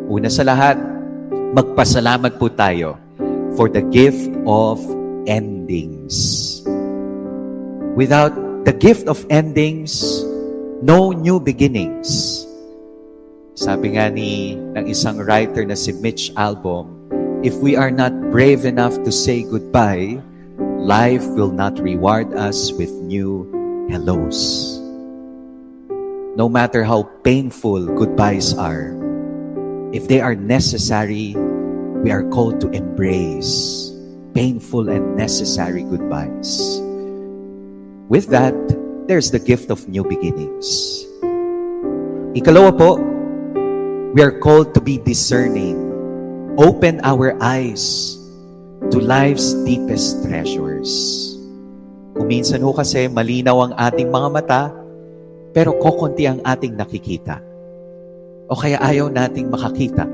Una sa lahat, magpasalamat po tayo for the gift of endings. Without the gift of endings, no new beginnings. Sabi nga ng isang writer na si Mitch Albom, if we are not brave enough to say goodbye, life will not reward us with new hellos. No matter how painful goodbyes are, if they are necessary, we are called to embrace painful and necessary goodbyes. With that, there's the gift of new beginnings. Ikalawa po, we are called to be discerning. Open our eyes to life's deepest treasures. Kung minsan ho kasi malinaw ang ating mga mata, pero kokonti ang ating nakikita. O kaya ayaw nating makakita.